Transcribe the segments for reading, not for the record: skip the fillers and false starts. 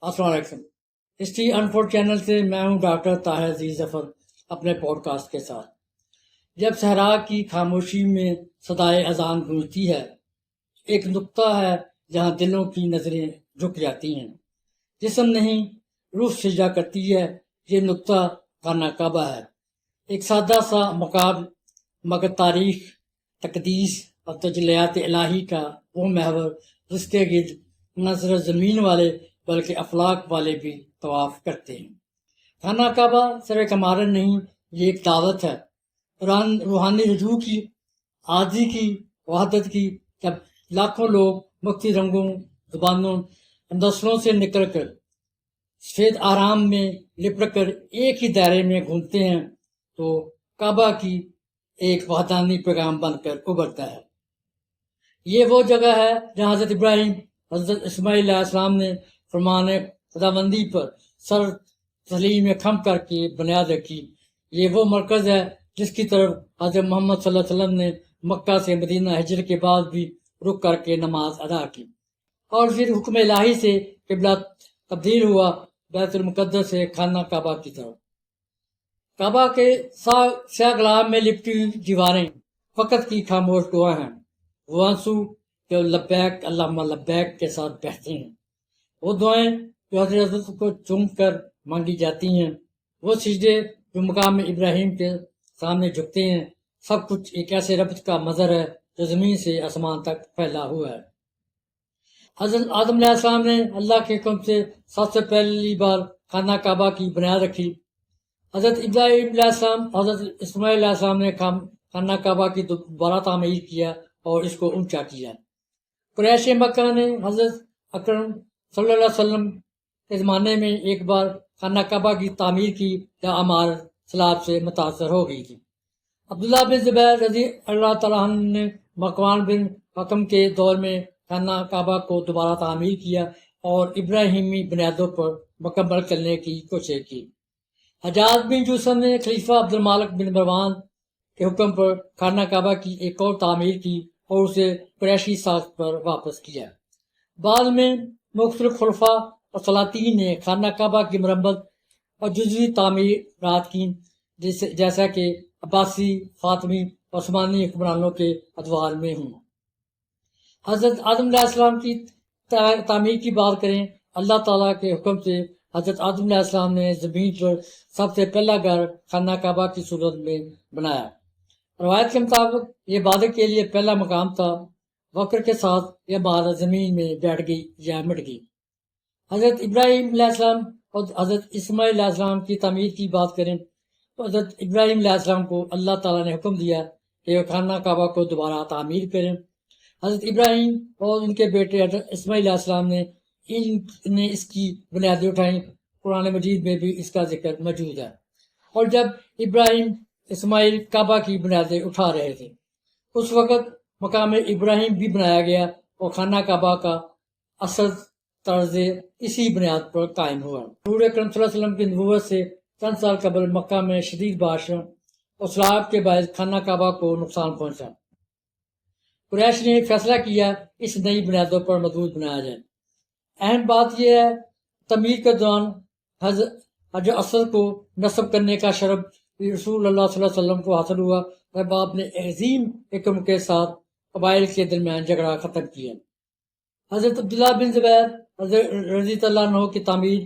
السلام علیکم۔ History انفورڈ channel سے میں ہوں ڈاکٹر طاہر عزیز ظفر اپنے پوڈ کاسٹ کے ساتھ۔ جب صحرا کی خاموشی میں صدائے اذان گونجتی ہے، ایک نقطہ ہے جہاں دلوں کی نظریں جھک جاتی ہیں۔ جسم نہیں، روح سجدہ کرتی ہے۔ یہ نقطہ خانہ کعبہ ہے، ایک سادہ سا مقام مگر تاریخ، تقدیس اور تجلیات الہی کا وہ محور جس کے گرد نہ صرف زمین والے بلکہ افلاک والے بھی طواف کرتے ہیں۔ خانہ کعبہ صرف ایک عمارت نہیں، یہ ایک دعوت ہے، روحانی رجوع کی، عاجزی کی، وحدت کی۔ جب لاکھوں لوگ مختلف رنگوں، زبانوں، نسلوں سے نکل کر سفید آرام میں لپٹ کر ایک ہی دائرے میں گھومتے ہیں تو کعبہ کی ایک وحدانی پیغام بن کر ابھرتا ہے۔ یہ وہ جگہ ہے جہاں حضرت ابراہیم، حضرت اسماعیل علیہ السلام نے فرمان خداوندی پر سر تسلیم خم کر کے بنیاد رکھی۔ یہ وہ مرکز ہے جس کی طرف حضرت محمد صلی اللہ علیہ وسلم نے مکہ سے مدینہ ہجرت کے بعد بھی رک کر کے نماز ادا کی، اور پھر حکم الہی سے قبلہ تبدیل ہوا بیت المقدس سے خانہ کعبہ کی طرف۔ کعبہ کے سیاہ گلاب میں لپٹی ہوئی دیواریں فقط کی خاموش گواہ ہیں، وہ آنسو جو لبیک اللہم لبیک کے ساتھ بہتے ہیں، وہ دعائیں جو حضرت کو چوم کر مانگی جاتی ہیں، وہ سجدے جو مقام ابراہیم کے سامنے جھکتے ہیں۔ سب کچھ ایک ایسے ربط کا مظہر ہے جو زمین سے آسمان تک پھیلا ہوا ہے۔ حضرت آدم علیہ السلام نے اللہ کے حکم سے سب سے پہلی بار خانہ کعبہ کی بنیاد رکھی۔ حضرت ابراہیم علیہ السلام، حضرت اسماعیل علیہ السلام نے خانہ کعبہ کی دوبارہ تعمیر کیا اور اس کو اونچا کیا۔ قریش مکہ نے حضرت اکرم صلی اللہ علیہ وسلم کے زمانے میں ایک بار خانہ کعبہ کی تعمیر کی یا عمارت سیلاب سے متاثر ہو گئی تھی۔ عبداللہ بن زبیر رضی اللہ تعالیٰ عنہ نے مروان بن حکم کے دور میں خانہ کعبہ کو دوبارہ تعمیر کیا اور ابراہیمی بنیادوں پر مکمل کرنے کی کوشش کی۔ حجاج بن یوسف نے خلیفہ عبد المالک بن مروان کے حکم پر خانہ کعبہ کی ایک اور تعمیر کی اور اسے قریشی ساخت پر واپس کیا۔ بعد میں مختلف خلفاء اور سلاطین نے خانہ کعبہ کی مرمت اور جزوی تعمیرات کی، جیسا کہ عباسی، فاطمی، عثمانی حکمرانوں کے ادوار میں ہوں۔ حضرت آدم علیہ السلام کی تعمیر کی بات کریں، اللہ تعالیٰ کے حکم سے حضرت آدم علیہ السلام نے زمین پر سب سے پہلا گھر خانہ کعبہ کی صورت میں بنایا۔ روایت کے مطابق یہ عبادت کے لیے پہلا مقام تھا۔ وقت کے ساتھ یہ عمارت زمین میں بیٹھ گئی یا مٹ گئی۔ حضرت ابراہیم علیہ السلام اور حضرت اسماعیل علیہ السلام کی تعمیر کی بات کریں تو حضرت ابراہیم علیہ السلام کو اللہ تعالیٰ نے حکم دیا کہ وہ خانہ کعبہ کو دوبارہ تعمیر کریں۔ حضرت ابراہیم اور ان کے بیٹے حضرت اسماعیل علیہ السلام نے اس کی بنیادیں اٹھائیں۔ قرآن مجید میں بھی اس کا ذکر موجود ہے۔ اور جب ابراہیم اسماعیل کعبہ کی بنیادیں اٹھا رہے تھے، اس وقت مقام ابراہیم بھی بنایا گیا اور خانہ کعبہ کا اصل طرز اسی بنیاد پر قائم ہوا۔ حضور اکرم صلی اللہ علیہ وسلم کی نبوت سے چند سال قبل مکہ میں شدید بارشوں اور سیلاب کے باعث خانہ کعبہ کو نقصان پہنچا۔ قریش نے فیصلہ کیا اس نئی بنیادوں پر مضبوط بنایا جائے۔ اہم بات یہ ہے، تعمیر کے دوران حجر اسود کو نصب کرنے کا شرف رسول اللہ صلی اللہ علیہ وسلم کو حاصل ہوا جب آپ نے عظیم حکم کے ساتھ قبائل کے درمیان جھگڑا ختم کیا۔ حضرت عبداللہ بن زبیر رضی اللہ عنہ کی تعمیر،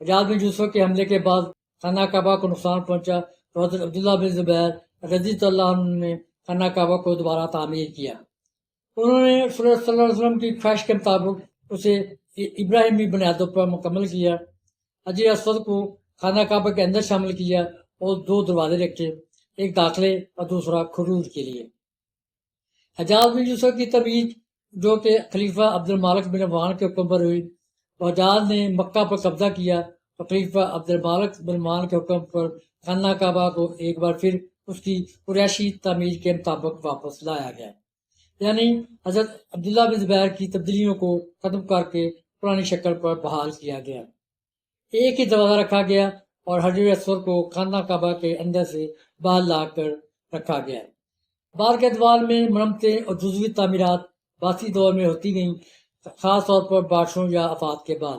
حجاج بن یوسف کے حملے کے بعد خانہ کعبہ کو نقصان پہنچا تو حضرت عبداللہ بن زبیر رضی اللہ عنہ نے خانہ کعبہ کو دوبارہ تعمیر کیا۔ انہوں نے صلی اللہ علیہ وسلم کی خواہش کے مطابق اسے ابراہیمی بنیادوں پر مکمل کیا۔ حجر اسود کو خانہ کعبہ کے اندر شامل کیا اور دو دروازے رکھے، ایک داخلے اور دوسرا خروج کے لیے۔ حجاج بن یوسف کی تعمیر جو کہ خلیفہ عبد المالک بن مروان کے حکم پر ہوئی، حجاج نے مکہ پر قبضہ کیا تو خلیفہ عبد المالک بن مروان کے حکم پر خانہ کعبہ کو ایک بار پھر اس کی قریشی تعمیر کے مطابق واپس لایا گیا، یعنی حضرت عبداللہ بن زبیر کی تبدیلیوں کو ختم کر کے پرانی شکل پر بحال کیا گیا۔ ایک ہی دروازہ رکھا گیا اور حجر اسود کو خانہ کعبہ کے اندر سے باہر لا کر رکھا گیا۔ بعد کے ادوار میں مرمتیں اور جزوی تعمیرات باسی دور میں ہوتی گئیں، خاص طور پر بارشوں یا آفات کے بعد۔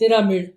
13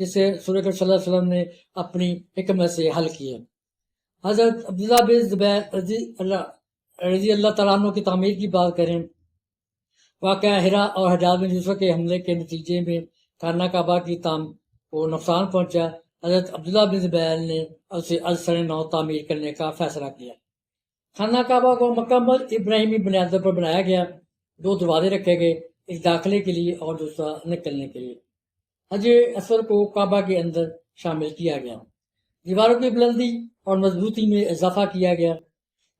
جسے سورہ صلی اللہ علیہ وسلم نے اپنی حکمت سے حل کیا۔ حضرت عبداللہ بن زبیر رضی اللہ تعالیٰ عنہ کی تعمیر کی بات کریں، واقعہ ہرا اور حجاج بن یوسف کے حملے کے نتیجے میں خانہ کعبہ کی کو نقصان پہنچا۔ حضرت عبداللہ بن زبیر نے اسے از سر نو تعمیر کرنے کا فیصلہ کیا۔ خانہ کعبہ کو مکمل ابراہیمی بنیادوں پر بنایا گیا۔ 2 دروازے رکھے گئے، ایک داخلے کے لیے اور دوسرا نکلنے کے لیے۔ حجر اسود کو کعبہ کے اندر شامل کیا گیا۔ دیواروں کی بلندی اور مضبوطی میں اضافہ کیا گیا۔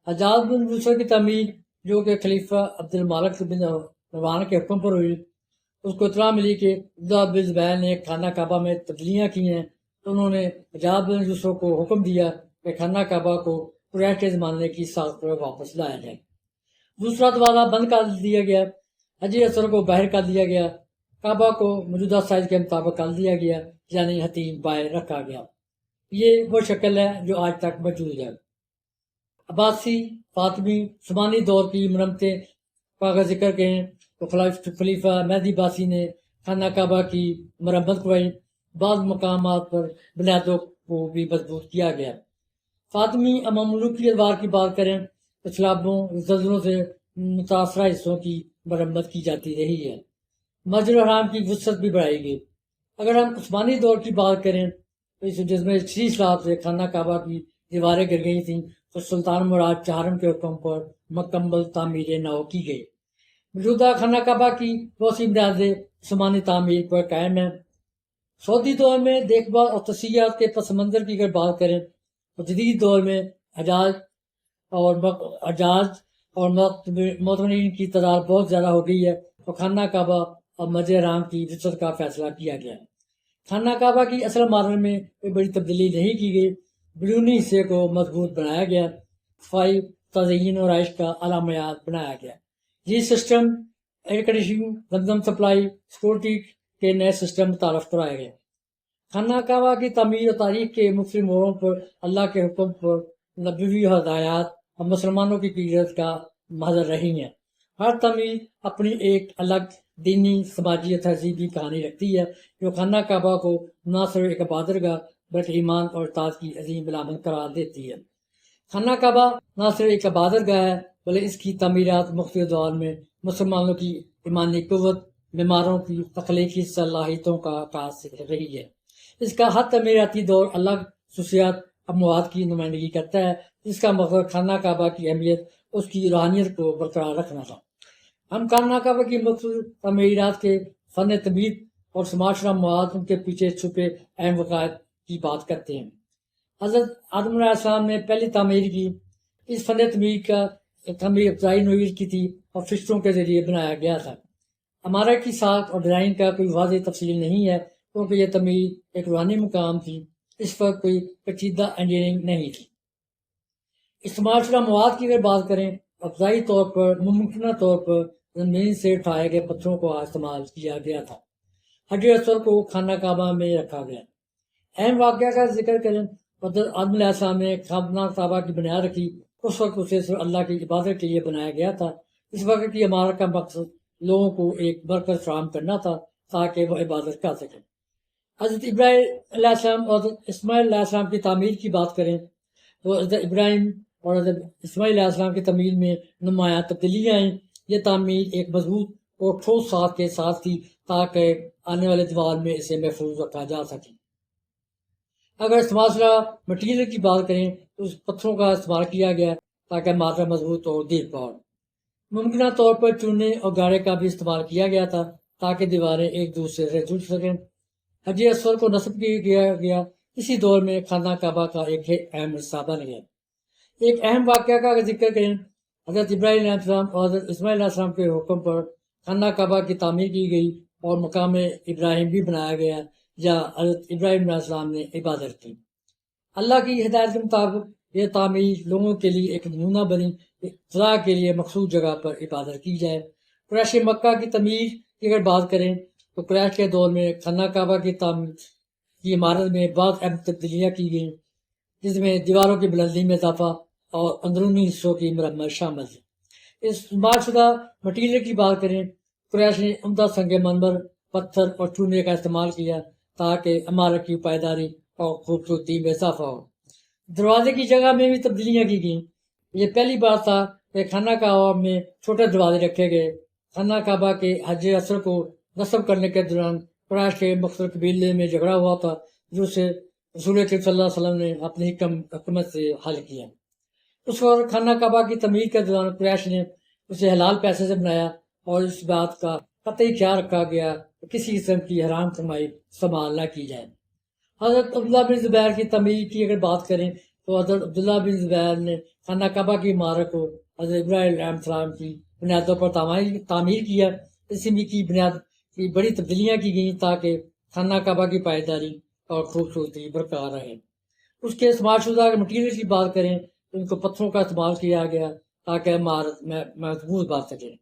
حجاج بن یوسف کی تعمیر، جو کہ خلیفہ عبد المالک بن مروان کے حکم پر ہوئی، اس کو اطلاع ملی کہ عبداللہ بن زبیر نے خانہ کعبہ میں تبدیلیاں کی ہیں، تو انہوں نے حجاج بن یوسف کو حکم دیا کہ خانہ کعبہ کو قریش کے زمانے کی ساخت پر واپس لایا جائے۔ دوسرا دروازہ بند کر دیا گیا، حجر اسود کو باہر کر دیا گیا، کعبہ کو موجودہ سائز کے مطابق کر دیا گیا، یعنی حتیم باہر رکھا گیا۔ یہ وہ شکل ہے جو آج تک موجود ہے۔ عباسی، فاطمی، عثمانی دور کی مرمتیں کا اگر ذکر کریں تو خلیفہ مہدی عباسی نے خانہ کعبہ کی مرمت کروائی۔ بعض مقامات پر بنیادوں کو بھی مضبوط کیا گیا۔ فاطمی مملوکی ادوار کی بات کریں تو سیلابوں، زلزلوں سے متاثرہ حصوں کی مرمت کی جاتی رہی ہے۔ مسجد الحرام کی وسعت بھی بڑھائی گئی۔ اگر ہم عثمانی دور کی بات کریں تو جس میں 30 سال سے خانہ کعبہ کی دیواریں گر گئی تھیں، تو سلطان مراد چہارم کے حکم پر مکمل تعمیر نو کی گئی۔ موجودہ خانہ کعبہ کی بہت سی بنیادیں عثمانی تعمیر پر قائم ہیں۔ سعودی دور میں دیکھ بھال اور تصحیحات کے پس منظر کی اگر بات کریں تو جدید دور میں حجاج اور معتمرین کی تعداد بہت زیادہ ہو گئی ہے، تو خانہ کعبہ اور مسجد حرام کی وسعت کا فیصلہ کیا گیا ہے۔ خانہ کعبہ کی اصل ماڈل میں کوئی بڑی تبدیلی نہیں کی گئی، بیرونی حصے کو مضبوط بنایا گیا، صفائی، تزئین اور رہائش کا اعلیٰ معیار بنایا گیا۔ یہ سسٹم ایئر کنڈیشننگ، زمزم سپلائی، سیکورٹی کے نئے سسٹم متعارف کرائے گئے۔ خانہ کعبہ کی تعمیر اور تاریخ کے مختلف موڑوں پر اللہ کے حکم پر نبوی ہدایات اور مسلمانوں کی قیادت کا مظہر رہی ہیں۔ ہر تعمیر اپنی ایک الگ دینی، سماجی اور تہذیبی کہانی رکھتی ہے، جو خانہ کعبہ کو نہ صرف ایک عبادت گاہ بلکہ ایمان اور اطاعت کی عظیم علامت قرار دیتی ہے۔ خانہ کعبہ نہ صرف ایک عبادت گاہ ہے بلکہ اس کی تعمیرات مختلف دور میں مسلمانوں کی ایمانی قوت، معماروں کی تخلیقی صلاحیتوں کا عکاس رہی ہے۔ اس کا ہر تعمیراتی دور الگ خصوصیات اموات کی نمائندگی کرتا ہے، جس کا مقصد خانہ کعبہ کی اہمیت، اس کی روحانیت کو برقرار رکھنا تھا۔ ہم خانہ کعبہ کی مخصوص تعمیرات کے فن تعمیر اور سماج شدہ مواد، ان کے پیچھے چھپے اہم واقعات کی بات کرتے ہیں۔ حضرت آدم علیہ السلام نے پہلی تعمیر کی۔ اس فن تعمیر کا تعمیر ابتدائی نوعیت کی تھی اور فرشتوں کے ذریعے بنایا گیا تھا۔ عمارت کی ساخت اور ڈیزائن کا کوئی واضح تفصیل نہیں ہے، کیونکہ یہ تعمیر ایک روحانی مقام تھی، اس پر کوئی پیچیدہ انجینئرنگ نہیں تھی۔ استعمال شدہ مواد کی اگر بات کریں، ابتدائی طور پر ممکنہ طور پر زمین سے اٹھائے گئے پتھروں کو استعمال کیا گیا تھا۔ حجر اسود کو خانہ کعبہ میں رکھا گیا۔ اہم واقعہ کا ذکر کریں، حضرت آدم علیہ السلام نے خانہ کعبہ کی بنیاد رکھی۔ اس وقت اسے صرف اللہ کی عبادت کے لیے بنایا گیا تھا۔ اس وقت کی عمارت کا مقصد لوگوں کو ایک برکت فراہم کرنا تھا تاکہ وہ عبادت کر سکیں۔ حضرت ابراہیم علیہ السلام اور حضرت اسماعیل علیہ السلام کی تعمیر کی بات کریں تو حضرت ابراہیم اور حضرت اسماعیل علیہ السلام کی تعمیر میں نمایاں تبدیلیاں آئیں۔ یہ تعمیر ایک مضبوط اور ٹھوس ساخت کے ساتھ تھی تاکہ آنے والے دور میں اسے محفوظ رکھا جا سکے۔ اگر استعمال شدہ مٹیریل کی بات کریں تو اس پتھروں کا استعمال کیا گیا تاکہ عمارت مضبوط اور دیر پا ہو۔ ممکنہ طور پر چونے اور گارے کا بھی استعمال کیا گیا تھا تاکہ دیواریں ایک دوسرے سے جڑ سکیں۔ حجر اسود کو نصب کیا گیا اسی دور میں خانہ کعبہ کا ایک اہم حصہ بن گیا۔ ایک اہم واقعہ کا اگر ذکر کریں، حضرت ابراہیم علیہ السلام اور حضرت اسماعیل علیہ السلام کے حکم پر خانہ کعبہ کی تعمیر کی گئی اور مقام ابراہیم بھی بنایا گیا، جہاں حضرت ابراہیم علیہ السلام نے عبادت کی۔ اللہ کی ہدایت کے مطابق یہ تعمیر لوگوں کے لیے ایک نمونہ بنی کہ خدا کے لیے مخصوص جگہ پر عبادت کی جائے۔ قریش مکہ کی تعمیر کی اگر بات کریں تو قریش کے دور میں خانہ کعبہ کی تعمیر کی عمارت میں بعض اہم تبدیلیاں کی گئیں، جس میں دیواروں کی بلندی میں اضافہ اور اندرونی حصوں کی مرمت شامل ہے۔ استعمال شدہ مٹیریل کی بات کریں، قریش نے عمدہ سنگ مرمر، پتھر اور چونے کا استعمال کیا تاکہ عمارت کی پائیداری اور خوبصورتی میں اضافہ ہو۔ دروازے کی جگہ میں بھی تبدیلیاں کی گئیں۔ یہ پہلی بار تھا کہ خانہ کعبہ میں چھوٹے دروازے رکھے گئے۔ خانہ کعبہ کے حج اسود کو نصب کرنے کے دوران قریش کے مختلف قبیلے میں جھگڑا ہوا تھا، جو سے رسول کریم صلی اللہ علیہ وسلم نے اپنی حکمت سے حل کیا۔ اس وقت خانہ کعبہ کی تعمیر کے دوران قریش نے اسے حلال پیسے سے بنایا اور اس بات کا قطعی خیال رکھا گیا کہ کسی قسم کی حرام کمائی استعمال نہ کی جائے۔ حضرت عبداللہ بن زبیر کی تعمیر کی اگر بات کریں تو حضرت عبداللہ بن زبیر نے خانہ کعبہ کی عمارت کو حضرت ابراہیم علیہ السلام کی بنیادوں پر تعمیر کیا۔ اس میں کی بنیاد کی بڑی تبدیلیاں کی گئیں تاکہ خانہ کعبہ کی پائیداری اور خوبصورتی برقرار رہے۔ اس کے استعمال شدہ مٹیریل کی بات کریں تو ان کو پتھروں کا استعمال کیا گیا تاکہ عمارت میں مضبوط بن سکے۔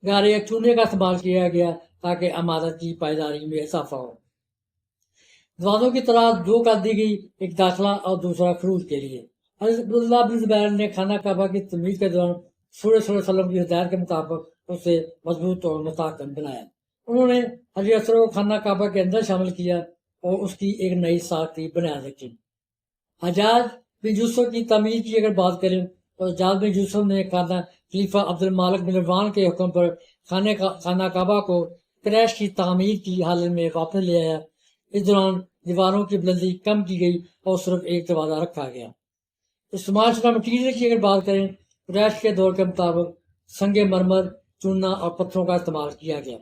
گارے چونے کا استعمال کیا گیا تاکہ عمارت کی پائیداری میں اضافہ ہو۔ دروازوں کی طرح دو کر دی گئی، ایک داخلہ اور دوسرا خروج کے لیے۔ حضرت عبداللہ بن زبیر نے خانہ کعبہ کی تعمیر کے دوران رسول صلی اللہ علیہ وسلم کی ہدایت کے مطابق اسے مضبوط اور مستحکم بنایا۔ انہوں نے حجر اسود کو خانہ کعبہ کے اندر شامل کیا اور اس کی ایک نئی ساختی بنیاد رکھی۔ حجاج بن یوسف کی تعمیر کی اگر بات کریں تو حجاج بن یوسف نے خلیفہ عبد المالک بن مروان کے حکم پر خانہ کعبہ کو قریش کی تعمیر کی حالت میں واپس لے آیا۔ اس دوران دیواروں کی بلندی کم کی گئی اور صرف ایک دروازہ رکھا گیا۔ استعمال شدہ مٹیریل کی اگر بات کریں قریش کے دور کے مطابق سنگ مرمر، چونا اور پتھروں کا استعمال کیا گیا۔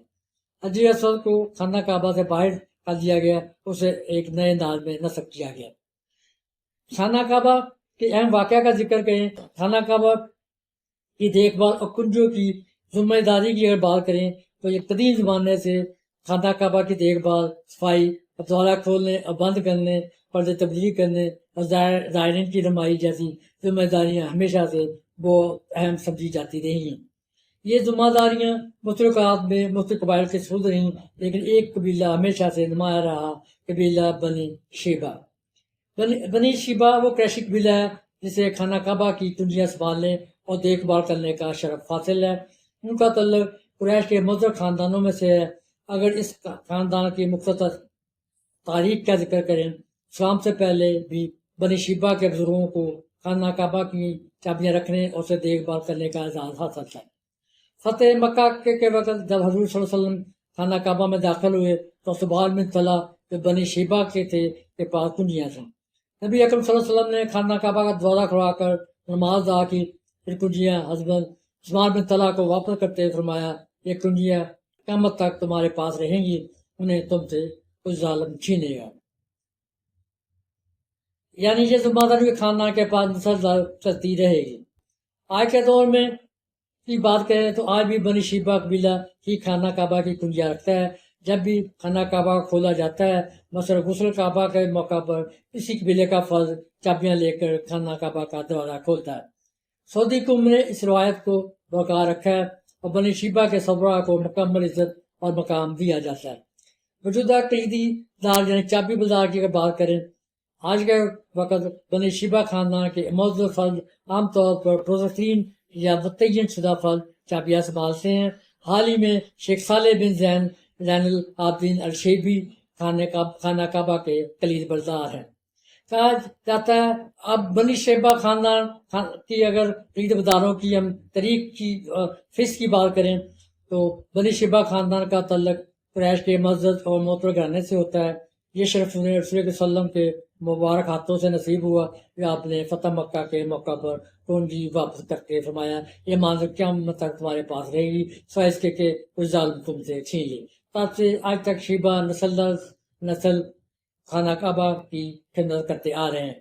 حجر اسود کو خانہ کعبہ سے باہر کر دیا گیا، اسے ایک نئے انداز میں نصب کیا گیا۔ خانہ کعبہ کے اہم واقعہ کا ذکر کریں، خانہ کعبہ کی دیکھ بھال اور کنجوں کی ذمہ داری کی اگر بات کریں تو یہ قدیم زمانے سے خانہ کعبہ کی دیکھ بھال، صفائی، دوبارہ کھولنے اور بند کرنے، پردے تبدیل کرنے اور زائرین کی رہنمائی جیسی ذمہ داریاں ہمیشہ سے بہت اہم سمجھی جاتی رہی ہیں۔ یہ ذمہ داریاں مختلف اوقات میں مختلف قبائل کے سپرد رہیں، لیکن ایک قبیلہ ہمیشہ سے نمایاں رہا، قبیلہ بنی شیبہ۔ بنی شیبہ وہ قریشی قبیلہ ہے جسے خانہ کعبہ کی کنجیاں سنبھالنے اور دیکھ بھال کرنے کا شرف حاصل ہے۔ ان کا تعلق قریش کے مضر خاندانوں میں سے ہے۔ اگر اس خاندان کی مختصر تاریخ کا ذکر کریں، اسلام سے پہلے بھی بنی شیبہ کے بزرگوں کو خانہ کعبہ کی چابیاں رکھنے اور اسے دیکھ بھال کرنے کا اعزاز حاصل ہے۔ فتح مکہ کے وقت جب حضور صلی اللہ علیہ وسلم خانہ کعبہ میں داخل ہوئے تو سبحان بن طلحہ جو بنی شیبہ کے تھے کے پاس کنجیاں تھیں۔ نبی اکرم صلی اللہ علیہ وسلم نے خانہ کعبہ کا دروازہ کھلوا کر نماز ادا کی، پھر کنجیاں حضرت عثمان بن طلحہ کو واپس کرتے ہوئے فرمایا، یہ کنجیاں قیامت تک تمہارے پاس رہیں گی، انہیں تم سے کوئی ظالم چھینے گا۔ یعنی یہ ذمہ داری خاندان کے پاس مسلسل چلتی رہے گی۔ آج کے دور میں کی بات کریں تو آج بھی بنی شیبہ قبیلہ ہی خانہ کعبہ کی کنجیاں رکھتا ہے۔ جب بھی خانہ کعبہ کھولا جاتا ہے، مثلا غسل کعبہ کے موقع پر اسی قبیلے کا فرد چابیاں لے کر خانہ کعبہ کا دروازہ کھولتا ہے۔ سعودی حکومت نے اس روایت کو برقرار رکھا ہے اور بنی شیبہ کے سربراہ کو مکمل عزت اور مقام دیا جاتا ہے۔ موجودہ کلیدی دار یعنی چابی بازار کی اگر بات کریں، آج کے وقت بنی شیبہ خاندان کے معزز فرد عام طور پر پروزترین یا متعین شدہ فرد چابیاں سنبھالتے ہیں۔ حال ہی میں شیخ صالح بن زین العابدین الشیبی خانہ کعبہ کے کلید بردار ہیں۔ کہا جاتا ہے اب بنی شیبہ خاندان کی اگر کلید برداروں کی ہم تاریخ کی فہرست کی بات کریں تو بنی شیبہ خاندان کا تعلق قریش کے معزز اور معتبر گھرانے سے ہوتا ہے۔ یہ شرف انہیں رسول صلی اللہ علیہ وسلم کے مبارک ہاتھوں سے نصیب ہوا کہ آپ نے فتح مکہ کے موقع پر کنجی واپس کر کے فرمایا، یہ منظر قیامت تک تمہارے پاس رہے گی، سوائے اس کے کہ کوئی ظالم تم سے چھین لے۔ تب سے آج تک شیبہ نسل در نسل خانہ کعبہ کی خدمت کرتے آ رہے ہیں۔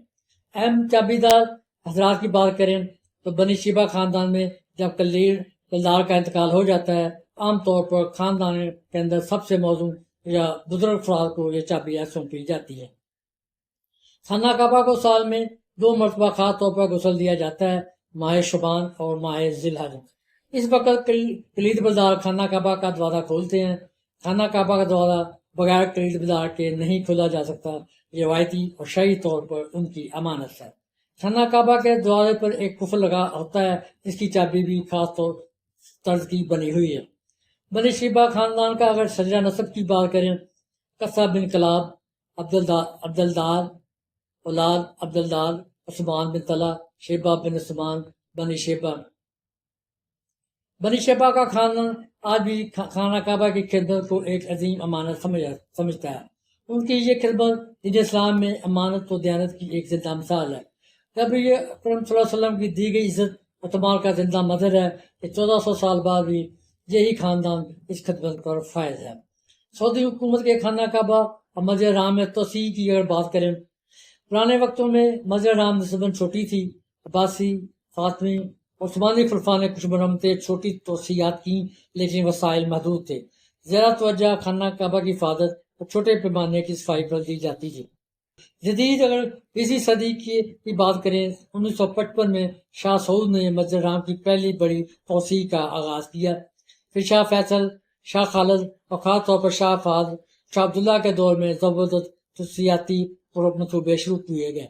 اہم چابی دار حضرات کی بات کریں تو بنی شیبہ خاندان میں جب کلدار کا انتقال ہو جاتا ہے، عام طور پر خاندان کے اندر سب سے موزوں یا بزرگ افراد کو یہ چابیاں سونپی جاتی ہے۔ خانہ کعبہ کو سال میں 2 مرتبہ خاص طور پر غسل دیا جاتا ہے، ماہ شعبان اور ماہ ذی الحج۔ اس وقت کلید بازار خانہ کعبہ کا دروازہ کھولتے ہیں۔ خانہ کعبہ کا دروازہ بغیر کلید بازار کے نہیں کھولا جا سکتا، یہ روایتی اور شرعی طور پر ان کی امانت ہے۔ خانہ کعبہ کے دروازے پر ایک قفل لگا ہوتا ہے جس کی چابی بھی خاص طرز کی بنی ہوئی ہے۔ بنی شیبہ خاندان کا اگر شجرہ نسب کی بات کریں، قصہ بن کلاب عبدالدار اولاد عبدالدار عثمان بن طلحہ شیبہ بن عثمان بنی شیبہ کا خاندان آج بھی خانہ کعبہ کی خدمت کو ایک عظیم امانت سمجھتا ہے. ان کی یہ خدمت دین اسلام میں امانت و دیانت کی ایک زندہ مثال ہے. جب یہ اکرم صلی اللہ علیہ وسلم کی دی گئی عزت اعتبار کا زندہ مظہر ہے کہ 1400 سال بعد بھی یہی خاندان اس خدمت پر فائز ہے. سعودی حکومت کے خانہ کعبہ اور مسجد حرام میں توسیع کی اگر بات کریں، پرانے وقتوں میں مسجد حرام نسبتاً چھوٹی تھی. عباسی، فاطمی، عثمانی خلفاء نے کچھ مرمتیں چھوٹی توسیعات کی، لیکن وسائل محدود تھے. زیادہ توجہ خانہ کعبہ کی حفاظت اور چھوٹے پیمانے کی صفائی پر دی جاتی تھی. جدید اگر 20ویں صدی کی بات کریں، 1955 میں شاہ سعود نے مسجد حرام کی پہلی بڑی توسیع کا آغاز کیا. پھر شاہ فیصل، شاہ خالد اور خاص طور پر شاہ فہد، شاہ عبداللہ کے دور میں زبردست توسیعاتی منصوبے شروع کیے گئے.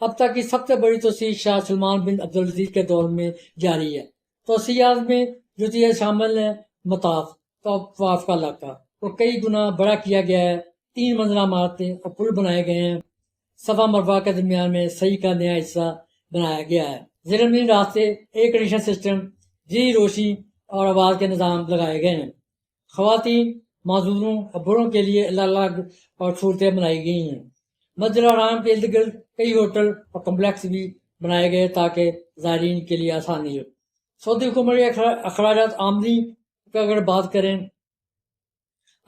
اب تک کی سب سے بڑی توسیع شاہ سلمان بن عبدالعزیز کے دور میں جاری ہے. توسیعات میں جزئیہ شامل ہیں: طواف کا علاقہ کو کئی گنا بڑا کیا گیا ہے، 3 منزلہ عمارتیں اور پل بنائے گئے ہیں. صفا مروا کے درمیان میں صحیح کا نیا حصہ بنایا گیا ہے. زیر زمین راستے، ایئر کنڈیشن سسٹم، جی روشنی اور آواز کے نظام لگائے گئے ہیں. خواتین، معذوروں اور بوڑھوں کے لیے الگ الگ اور سہولتیں بنائی گئی ہیں. مسجد حرام کے ارد گرد کئی ہوٹل اور کمپلیکس بھی بنائے گئے تاکہ زائرین کے لیے آسانی ہو. سعودی حکومت کے اخراجات آمدنی کی اگر بات کریں،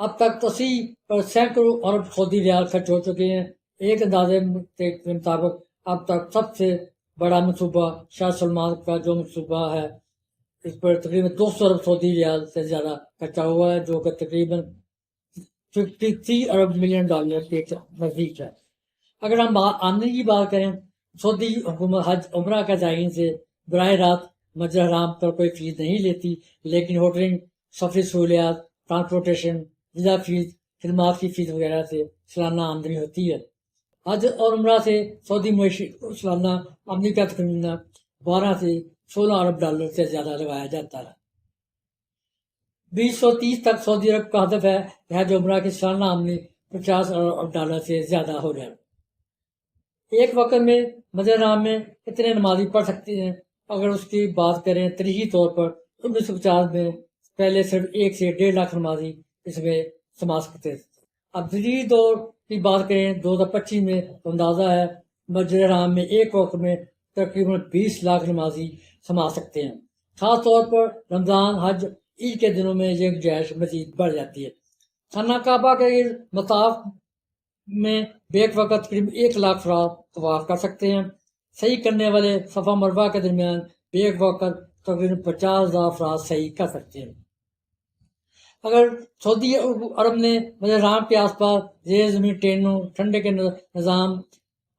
اب تک توسیع پر سینکڑوں ارب سعودی ریال خرچ ہو چکے ہیں. ایک اندازے کے مطابق اب تک سب سے بڑا منصوبہ شاہ سلمان کا جو منصوبہ ہے، اس پر تقریباً 200 ارب سعودی ریال سے زیادہ خرچہ ہوا ہے، جو کہ تقریباً 53 ارب ملین ڈالر کے نزدیک ہے. اگر ہم آمدنی کی بات کریں، سعودی حکومت حج عمرہ کے زائرین سے براہ راست مسجد حرام پر کوئی فیس نہیں لیتی، لیکن ہوٹلنگ، سفری سہولیات، ٹرانسپورٹیشن، ویزا فیس، خدمات کی فیس وغیرہ سے سالانہ آمدنی ہوتی ہے. حج اور عمرہ سے سعودی معیشت کو سالانہ آمدنی کا تخمینہ 12 سے 16 ارب ڈالر سے زیادہ لگایا جاتا ہے. 2030 تک سعودی عرب کا ہدف ہے کہ حج عمرہ کی سالانہ آمدنی 50 ارب ڈالر سے زیادہ ہو جائے. ایک وقت میں مسجد حرام میں کتنے نمازی پڑھ سکتے ہیں؟ اگر اس کی بات کریں تاریخی طور پر 1950 میں پہلے صرف 1 سے 1.5 لاکھ نمازی اس میں سما سکتے تھے. اب جدید دور کی بات کریں 2025 میں تو اندازہ ہے مسجد حرام میں ایک وقت میں تقریباً 20 لاکھ نمازی سما سکتے ہیں. خاص طور پر رمضان، حج، عید کے دنوں میں یہ گنجائش مزید بڑھ جاتی ہے. خانہ کعبہ کے مطاف میں بیک وقت تقریباً 1 لاکھ افراد طواف کر سکتے ہیں. صحیح کرنے والے صفا مروا کے درمیان بیک وقت تقریباً 50,000 افراد صحیح کر سکتے ہیں. اگر سعودی عرب نے مسجد حرام کے آس پاس زیر زمین ٹرینوں، ٹھنڈے کے نظام،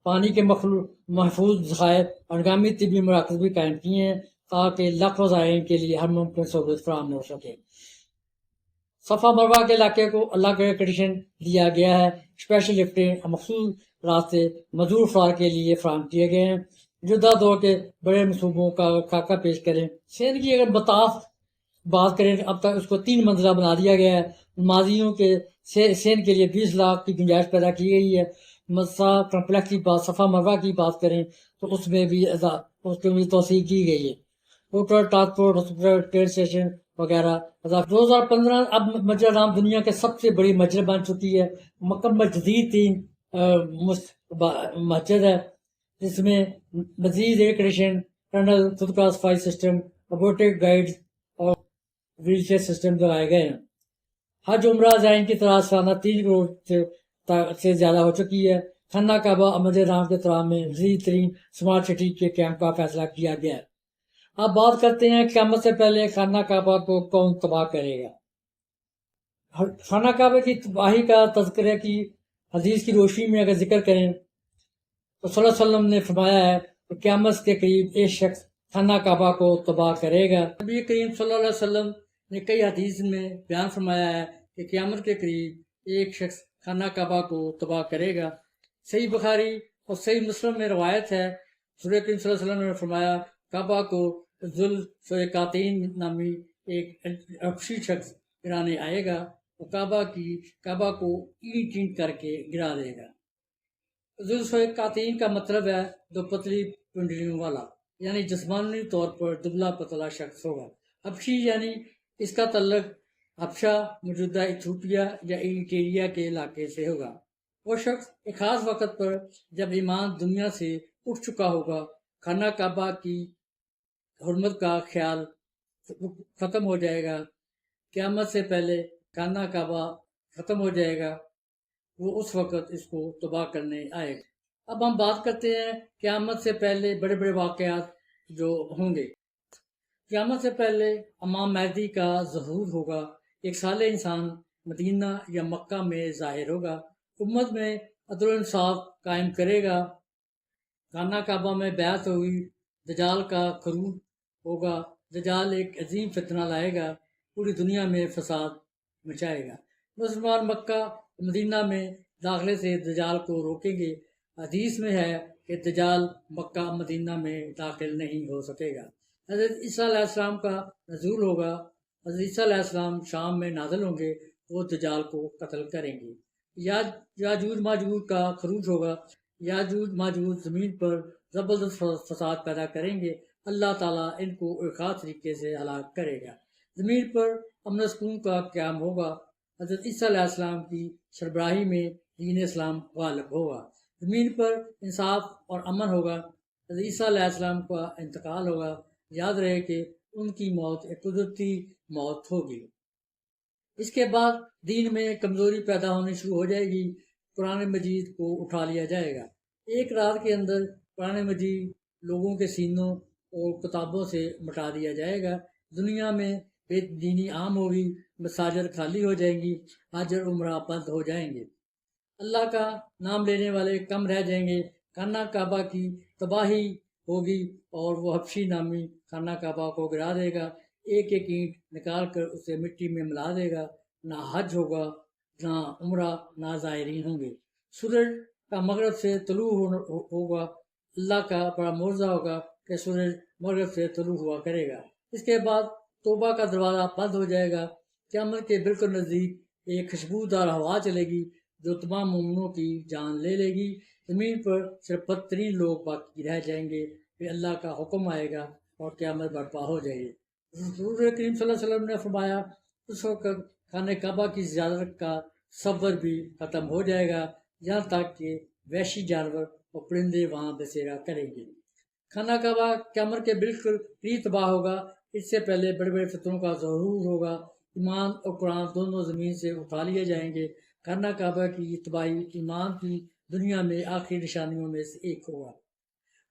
پانی کے محفوظ ذخائر اور ہنگامی طبی مراکز بھی قائم کیے ہیں تاکہ لاکھوں زائرین کے لیے ہر ممکن سہولت فراہم ہو سکے. صفا مروا کے علاقے کو الگ ایئر کنڈیشن دیا گیا ہے. اسپیشل لفٹیں اور مخصوص راستے مزدور افراد کے لیے فراہم کیے گئے ہیں. موجودہ دور کے بڑے منصوبوں کا خاکہ پیش کریں. سین کی اگر مطاف بات کریں، اب تک اس کو 3 منزلہ بنا دیا گیا ہے. نمازیوں کے سین کے لیے 20 لاکھ کی گنجائش پیدا کی گئی ہے. مسا کمپلیکس کی بات، صفا مروا کی بات کریں تو اس میں بھی توسیع کی گئی ہے. Hotel, transport, hospital, train station وغیرہ. 2015 اب مسجد حرام دنیا کے سب سے بڑی مسجد بن چکی ہے. مکمل جدید تین مسجد ہے جس میں مزید ایئر کنڈیشن، ٹنل، خود کا صفائی سسٹم، روبوٹک گائیڈ اور ویل چیئر سسٹم لگائے گئے ہیں. حج عمرہ زائرین کی تعداد سالانہ 3 کروڑ سے زیادہ ہو چکی ہے. خانہ کعبہ اور مسجد حرام کے احترام میں جدید ترین اسمارٹ سٹی کے قیام کا فیصلہ کیا گیا ہے. اب بات کرتے ہیں قیامت سے پہلے خانہ کعبہ کو کون تباہ کرے گا. خانہ کعبہ کی تباہی کا تذکرہ کی حدیث کی روشنی میں اگر ذکر کریں تو صلی اللہ علیہ وسلم نے فرمایا ہے کہ قیامت کے قریب ایک شخص خانہ کعبہ کو تباہ کرے گا. نبی کریم صلی اللہ علیہ وسلم نے کئی حدیث میں بیان فرمایا ہے کہ قیامت کے قریب ایک شخص خانہ کعبہ کو تباہ کرے گا. صحیح بخاری اور صحیح مسلم میں روایت ہے، حضور کریم صلی اللہ علیہ وسلم نے فرمایا کعبہ کو ذوالفقارین نامی ایک حبشی شخص گرانے آئے گا. وہ کعبہ کو اینٹ اینٹ کر کے گرا دے گا۔ ذوالقاتین کا مطلب ہے دو پتلی پنڈلیوں والا، یعنی جسمانی طور پر دبلا پتلا شخص ہوگا۔ حبشی یعنی اس کا تعلق حبشہ موجودہ ایتھوپیا یا ایریٹریا کے علاقے سے ہوگا۔ وہ شخص ایک خاص وقت پر جب ایمان دنیا سے اٹھ چکا ہوگا، خانہ کعبہ کی حرمت کا خیال ختم ہو جائے گا، قیامت سے پہلے خانہ کعبہ ختم ہو جائے گا، وہ اس وقت اس کو تباہ کرنے آئے گا۔ اب ہم بات کرتے ہیں قیامت سے پہلے بڑے بڑے واقعات جو ہوں گے۔ قیامت سے پہلے امام مہدی کا ظہور ہوگا، ایک صالح انسان مدینہ یا مکہ میں ظاہر ہوگا، امت میں عدل و انصاف قائم کرے گا، خانہ کعبہ میں بیعت ہوئی، دجال کا خروج ہوگا، دجال ایک عظیم فتنہ لائے گا، پوری دنیا میں فساد مچائے گا۔ مسلمان مکہ مدینہ میں داخلے سے دجال کو روکیں گے۔ حدیث میں ہے کہ دجال مکہ مدینہ میں داخل نہیں ہو سکے گا۔ حضرت عیسیٰ علیہ السلام کا نزول ہوگا، حضرت عیسیٰ علیہ السلام شام میں نازل ہوں گے، وہ دجال کو قتل کریں گے۔ یاجوج ماجوج کا خروج ہوگا، یاجوج ماجوج زمین پر زبردست فساد پیدا کریں گے، اللہ تعالیٰ ان کو ایک خاص طریقے سے ہلاک کرے گا۔ زمین پر امن و سکون کا قیام ہوگا، حضرت عیسیٰ علیہ السلام کی سربراہی میں دین اسلام غالب ہوگا، زمین پر انصاف اور امن ہوگا، حضرت عیسیٰ علیہ السلام کا انتقال ہوگا۔ یاد رہے کہ ان کی موت ایک قدرتی موت ہوگی۔ اس کے بعد دین میں کمزوری پیدا ہونی شروع ہو جائے گی، قرآن مجید کو اٹھا لیا جائے گا۔ ایک رات کے اندر قرآن مجید لوگوں کے سینوں اور کتابوں سے مٹا دیا جائے گا، دنیا میں بے دینی عام ہوگی، مساجد خالی ہو جائیں گی، حج اور عمرہ بند ہو جائیں گے، اللہ کا نام لینے والے کم رہ جائیں گے، خانہ کعبہ کی تباہی ہوگی اور وہ حبشی نامی خانہ کعبہ کو گرا دے گا، ایک ایک اینٹ نکال کر اسے مٹی میں ملا دے گا، نہ حج ہوگا، نہ عمرہ، نہ زائرین ہوں گے۔ سورج کا مغرب سے طلوع ہوگا، اللہ کا بڑا معجزہ ہوگا کہ سورج مغرب سے طلوع ہوا کرے گا۔ اس کے بعد توبہ کا دروازہ بند ہو جائے گا، قیامت کے بالکل نزدیک ایک خوشبودار ہوا چلے گی جو تمام مومنوں کی جان لے لے گی، زمین پر صرف بدترین لوگ باقی رہ جائیں گے، پھر اللہ کا حکم آئے گا اور قیامت برپا ہو جائے گی۔ حضور کریم صلی اللہ علیہ وسلم نے فرمایا اس وقت خانہ کعبہ کی زیارت کا صبر بھی ختم ہو جائے گا، یہاں تک کہ وحشی جانور اور پرندے وہاں بسیرا کریں گے۔ خانہ کعبہ قیامت کے بالکل قریب تباہ ہوگا، اس سے پہلے بڑے بڑے فتنوں کا ظہور ہوگا، ایمان اور قرآن دونوں زمین سے اٹھا لیے جائیں گے۔ خانہ کعبہ کی تباہی ایمان کی دنیا میں آخری نشانیوں میں سے ایک ہوگا۔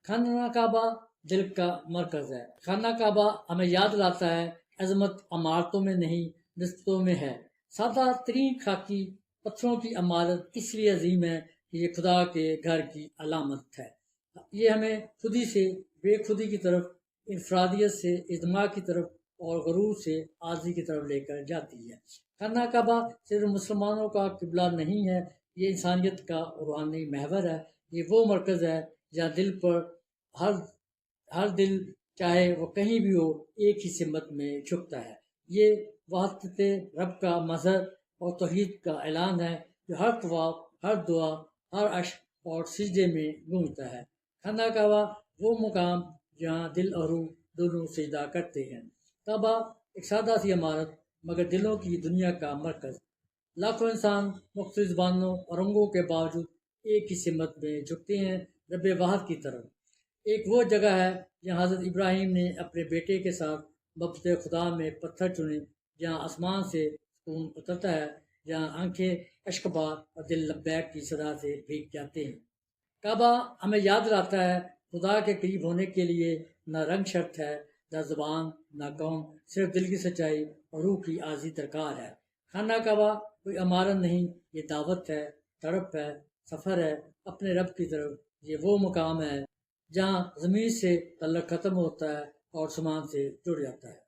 خانہ کعبہ دل کا مرکز ہے۔ خانہ کعبہ ہمیں یاد لاتا ہے عظمت عمارتوں میں نہیں نسبتوں میں ہے۔ سادہ ترین خاکی پتھروں کی عمارت اس لیے عظیم ہے کہ یہ خدا کے گھر کی علامت ہے، یہ ہمیں خودی سے بے خودی کی طرف، انفرادیت سے اجتماع کی طرف اور غرور سے عاجزی کی طرف لے کر جاتی ہے۔ خانہ کعبہ صرف مسلمانوں کا قبلہ نہیں ہے، یہ انسانیت کا روحانی محور ہے، یہ وہ مرکز ہے جہاں دل پر ہر دل چاہے وہ کہیں بھی ہو ایک ہی سمت میں جھکتا ہے۔ یہ وحدت رب کا مظہر اور توحید کا اعلان ہے جو ہر طواف، ہر دعا، ہر عشق اور سجدے میں گونجتا ہے۔ خانہ کعبہ وہ مقام جہاں دل اور روح دونوں سجدہ کرتے ہیں۔ کعبہ ایک سادہ سی عمارت مگر دلوں کی دنیا کا مرکز، لاکھوں انسان مختلف زبانوں اور رنگوں کے باوجود ایک ہی سمت میں جھکتے ہیں رب واحد کی طرف۔ ایک وہ جگہ ہے جہاں حضرت ابراہیم نے اپنے بیٹے کے ساتھ محبت خدا میں پتھر چنے، جہاں آسمان سے سکون اترتا ہے، جہاں آنکھیں اشک بار اور دل لبیک کی صدا سے بھیگ جاتے ہیں۔ کعبہ ہمیں یاد دلاتا ہے خدا کے قریب ہونے کے لیے نہ رنگ شرط ہے، نہ زبان، نہ قوم، صرف دل کی سچائی اور روح کی عاجزی درکار ہے۔ خانہ کعبہ کوئی عمارت نہیں، یہ دعوت ہے، تڑپ ہے، سفر ہے اپنے رب کی طرف۔ یہ وہ مقام ہے جہاں زمین سے تعلق ختم ہوتا ہے اور آسمان سے جڑ جاتا ہے۔